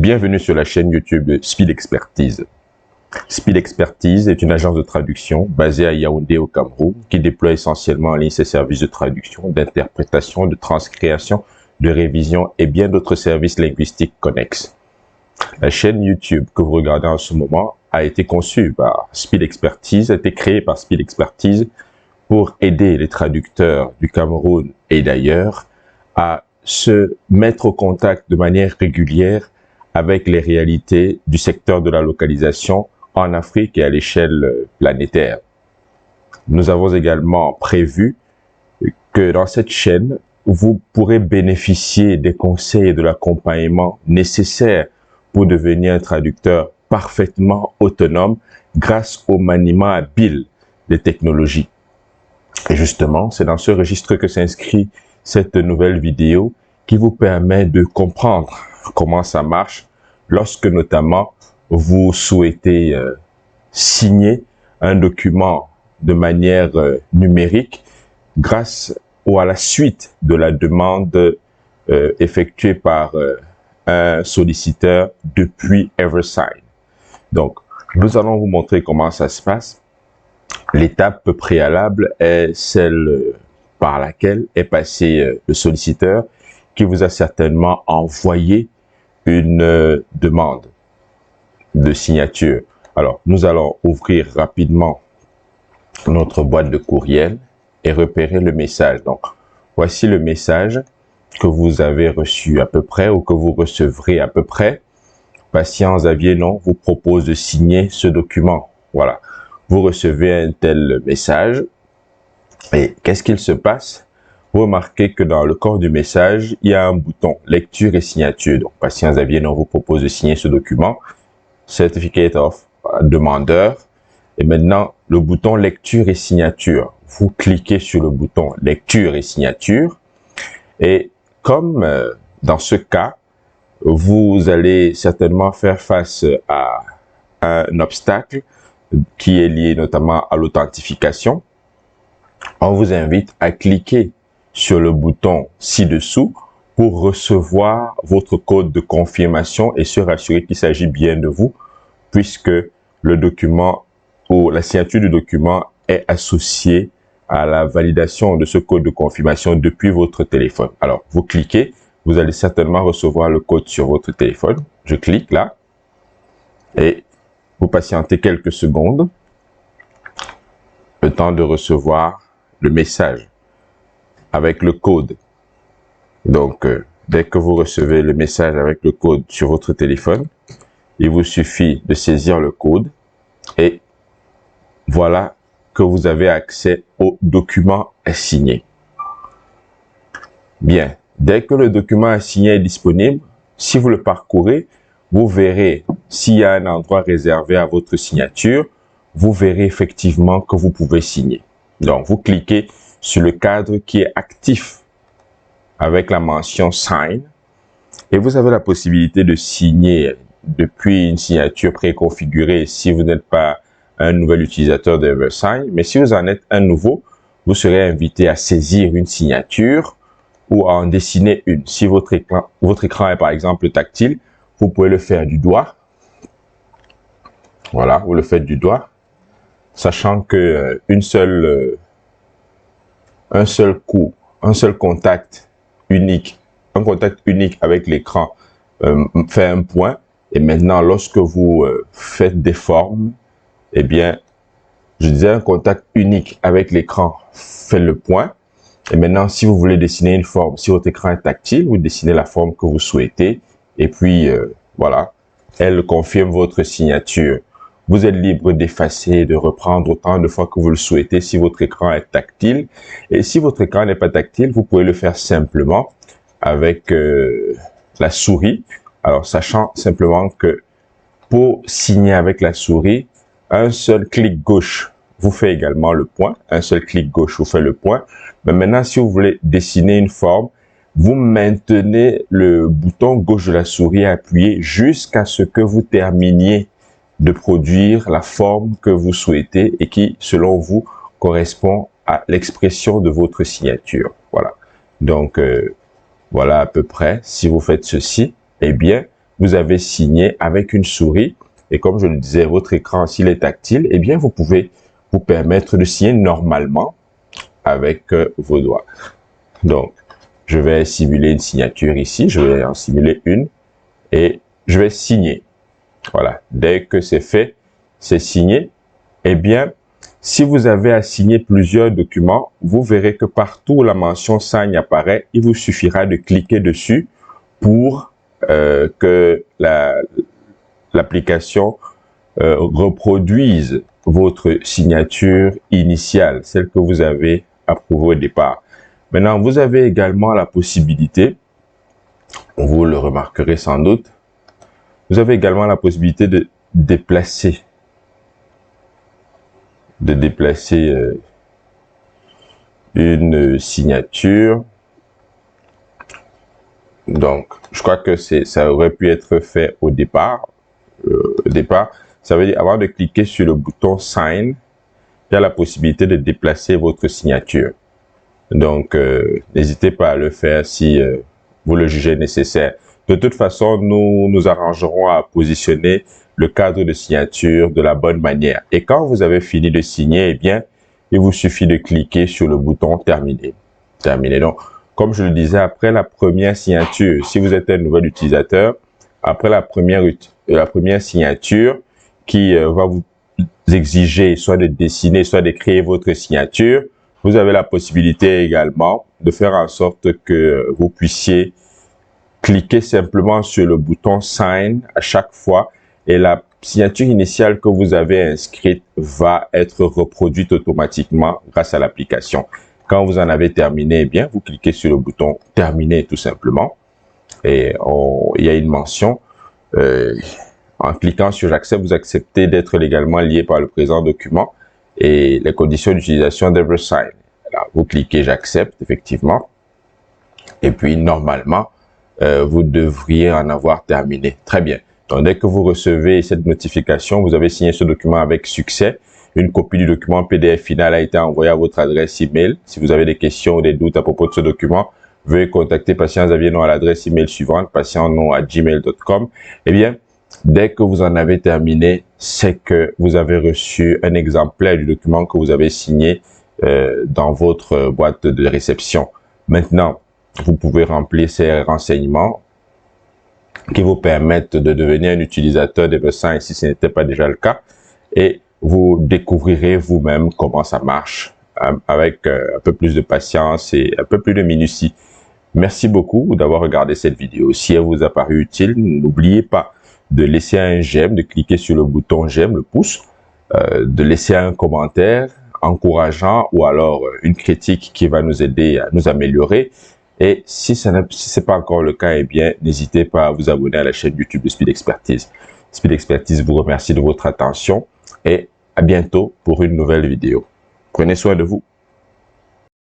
Bienvenue sur la chaîne YouTube de Speed Expertise. Speed Expertise est une agence de traduction basée à Yaoundé au Cameroun qui déploie essentiellement en ligne ses services de traduction, d'interprétation, de transcréation, de révision et bien d'autres services linguistiques connexes. La chaîne YouTube que vous regardez en ce moment a été conçue par Speed Expertise, a été créée par Speed Expertise pour aider les traducteurs du Cameroun et d'ailleurs à se mettre au contact de manière régulière avec les réalités du secteur de la localisation en Afrique et à l'échelle planétaire. Nous avons également prévu que dans cette chaîne, vous pourrez bénéficier des conseils et de l'accompagnement nécessaires pour devenir un traducteur parfaitement autonome grâce au maniement habile des technologies. Et justement, c'est dans ce registre que s'inscrit cette nouvelle vidéo qui vous permet de comprendre comment ça marche lorsque notamment vous souhaitez signer un document de manière numérique grâce ou à la suite de la demande effectuée par un solliciteur depuis EverSign. Donc, nous allons vous montrer comment ça se passe. L'étape préalable est celle par laquelle est passé le solliciteur qui vous a certainement envoyé une demande de signature. Alors, nous allons ouvrir rapidement notre boîte de courriel et repérer le message. Donc, voici le message que vous avez reçu à peu près ou que vous recevrez à peu près. Patient Xavier Non vous propose de signer ce document. Voilà. Vous recevez un tel message et qu'est-ce qu'il se passe? Vous remarquez que dans le corps du message, il y a un bouton lecture et signature. Donc, Patient Xavier Non vous propose de signer ce document. Certificate of demandeur. Et maintenant, le bouton lecture et signature. Vous cliquez sur le bouton lecture et signature. Et comme dans ce cas, vous allez certainement faire face à un obstacle qui est lié notamment à l'authentification. On vous invite à cliquer sur le bouton ci-dessous pour recevoir votre code de confirmation et se rassurer qu'il s'agit bien de vous, puisque le document ou la signature du document est associée à la validation de ce code de confirmation depuis votre téléphone. Alors, vous cliquez, vous allez certainement recevoir le code sur votre téléphone. Je clique là et vous patientez quelques secondes, le temps de recevoir le message avec le code. Donc, dès que vous recevez le message avec le code sur votre téléphone, il vous suffit de saisir le code et voilà que vous avez accès au document à signer. Bien, dès que le document à signer est disponible, si vous le parcourez, vous verrez s'il y a un endroit réservé à votre signature, vous verrez effectivement que vous pouvez signer. Donc, vous cliquez sur le cadre qui est actif avec la mention Sign et vous avez la possibilité de signer depuis une signature préconfigurée si vous n'êtes pas un nouvel utilisateur de EverSign. Mais si vous en êtes un nouveau, vous serez invité à saisir une signature ou à en dessiner une. Si votre écran est par exemple tactile, vous pouvez le faire du doigt. Voilà, vous le faites du doigt, sachant que un seul coup, un seul contact unique, avec l'écran fait un point. Et maintenant, lorsque vous faites des formes, eh bien, je disais un contact unique avec l'écran fait le point. Et maintenant, si vous voulez dessiner une forme, si votre écran est tactile, vous dessinez la forme que vous souhaitez. Et puis, voilà, elle confirme votre signature. Vous êtes libre d'effacer et de reprendre autant de fois que vous le souhaitez si votre écran est tactile. Et si votre écran n'est pas tactile, vous pouvez le faire simplement avec la souris. Alors, sachant simplement que pour signer avec la souris, un seul clic gauche vous fait également le point. Un seul clic gauche vous fait le point. Mais maintenant, si vous voulez dessiner une forme, vous maintenez le bouton gauche de la souris appuyé jusqu'à ce que vous terminiez de produire la forme que vous souhaitez et qui, selon vous, correspond à l'expression de votre signature. Voilà. Donc, voilà à peu près. Si vous faites ceci, eh bien, vous avez signé avec une souris. Et comme je le disais, votre écran, s'il est tactile, eh bien, vous pouvez vous permettre de signer normalement avec vos doigts. Donc, je vais simuler une signature ici. Je vais en simuler une et je vais signer. Voilà. Dès que c'est fait, c'est signé. Eh bien, si vous avez à signer plusieurs documents, vous verrez que partout où la mention Sign apparaît, il vous suffira de cliquer dessus pour que l'application reproduise votre signature initiale, celle que vous avez approuvée au départ. Maintenant, vous avez également la possibilité, vous le remarquerez sans doute, vous avez également la possibilité de déplacer une signature. Donc, je crois que ça aurait pu être fait au départ. Ça veut dire, avant de cliquer sur le bouton Sign, il y a la possibilité de déplacer votre signature. Donc, n'hésitez pas à le faire si vous le jugez nécessaire. De toute façon, nous nous arrangerons à positionner le cadre de signature de la bonne manière. Et quand vous avez fini de signer, eh bien, il vous suffit de cliquer sur le bouton Terminer. Terminer. Donc, comme je le disais, après la première signature, si vous êtes un nouvel utilisateur, après la première signature qui va vous exiger soit de dessiner, soit de créer votre signature, vous avez la possibilité également de faire en sorte que vous puissiez cliquer simplement sur le bouton Sign à chaque fois et la signature initiale que vous avez inscrite va être reproduite automatiquement grâce à l'application. Quand vous en avez terminé, eh bien, vous cliquez sur le bouton Terminer tout simplement et il y a une mention. En cliquant sur J'accepte, vous acceptez d'être légalement lié par le présent document et les conditions d'utilisation d'EverSign. Vous cliquez J'accepte, effectivement. Et puis, normalement, vous devriez en avoir terminé. Très bien. Donc, dès que vous recevez cette notification, vous avez signé ce document avec succès. Une copie du document PDF final a été envoyée à votre adresse email. Si vous avez des questions ou des doutes à propos de ce document, veuillez contacter Patient Xavier Non à l'adresse email suivante, patientnon@gmail.com. Eh bien, dès que vous en avez terminé, c'est que vous avez reçu un exemplaire du document que vous avez signé dans votre boîte de réception. Maintenant, vous pouvez remplir ces renseignements qui vous permettent de devenir un utilisateur d'EverSign si ce n'était pas déjà le cas. Et vous découvrirez vous-même comment ça marche avec un peu plus de patience et un peu plus de minutie. Merci beaucoup d'avoir regardé cette vidéo. Si elle vous a paru utile, n'oubliez pas de laisser un j'aime, de cliquer sur le bouton j'aime, le pouce, de laisser un commentaire encourageant ou alors une critique qui va nous aider à nous améliorer. Et si ce n'est pas encore le cas, eh bien, n'hésitez pas à vous abonner à la chaîne YouTube de Speed Expertise. Speed Expertise vous remercie de votre attention et à bientôt pour une nouvelle vidéo. Prenez soin de vous.